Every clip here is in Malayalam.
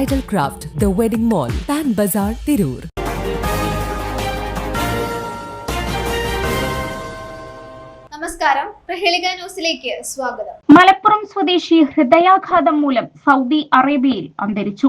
Bridal Craft, The Wedding Mall, Pan Bazaar, Tirur. നമസ്കാരം, പ്രഹേളിക ന്യൂസിലേക്ക് സ്വാഗതം. മലപ്പുറം സ്വദേശി ഹൃദയാഘാതം മൂലം സൗദി അറേബ്യയിൽ അന്തരിച്ചു.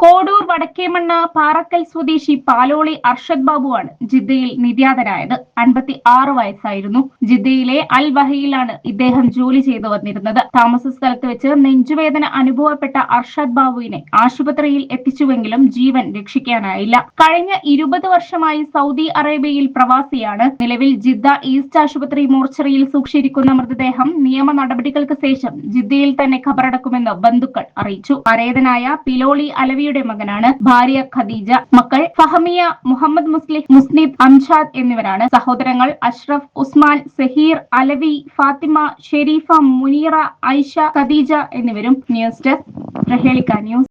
കോഡൂർ വടക്കേമണ്ണ പാറക്കൽ സ്വദേശി പാലോളി അർഷദ് ബാബുവാണ് ജിദ്ദയിൽ നിര്യാതനായത്. 56 വയസ്സായിരുന്നു. ജിദ്ദയിലെ അൽ വഹയിലാണ് ഇദ്ദേഹം ജോലി ചെയ്തു വന്നിരുന്നത്. താമസ സ്ഥലത്ത് വെച്ച് നെഞ്ചുവേദന അനുഭവപ്പെട്ട അർഷദ് ബാബുവിനെ ആശുപത്രിയിൽ എത്തിച്ചുവെങ്കിലും ജീവൻ രക്ഷിക്കാനായില്ല. കഴിഞ്ഞ 20 വർഷമായി സൗദി അറേബ്യയിൽ പ്രവാസിയാണ്. നിലവിൽ ജിദ്ദ ഈസ്റ്റ് ആശുപത്രി മോർച്ചറിയിൽ സൂക്ഷിച്ചിരിക്കുന്ന മൃതദേഹം നിയമ നടപടികൾക്ക് ശേഷം ജിദ്ദയിൽ തന്നെ ഖബറടക്കുമെന്ന് ബന്ധുക്കൾ അറിയിച്ചു. പരേതനായ പിലോളി അലവിയുടെ മകനാണ്. ഭാര്യ ഖദീജ. മക്കൾ ഫഹമിയ, മുഹമ്മദ് മുസ്ലിദ്, അംഷാദ് എന്നിവരാണ്. സഹോദരങ്ങൾ അഷ്റഫ്, ഉസ്മാൻ, സഹീർ, അലവി, ഫാത്തിമ, ഷെരീഫ, മുനീറ, ഐഷ, ഖദീജ എന്നിവരും. ന്യൂസ് ഡെസ്ക് പ്രഹേളിക ന്യൂസ്.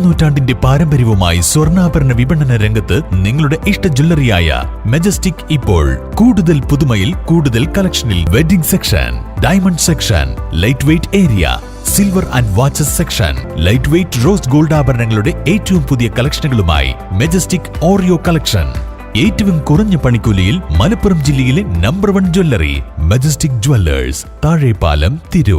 നൂറ്റാണ്ടിന്റെ പാരമ്പര്യവുമായി സ്വർണ്ണാഭരണ വിപണന രംഗത്ത് നിങ്ങളുടെ ഇഷ്ട ജ്വല്ലറിയായ മെജസ്റ്റിക് ഇപ്പോൾ കൂടുതൽ പുതുമയിൽ കൂടുതൽ കളക്ഷനിൽ. Wedding section, diamond section, light weight area, silver and watches section, light weight rose gold ആഭരണങ്ങളുടെ ഏറ്റവും പുതിയ കളക്ഷനുകളുമായി മെജസ്റ്റിക് ഓറിയോ കളക്ഷൻ. ഏറ്റവും കുറഞ്ഞ പണിക്കൂലിയിൽ മലപ്പുറം ജില്ലയിലെ number 1 jewellery majestic Jewellers, Thazhepalam, Tirur.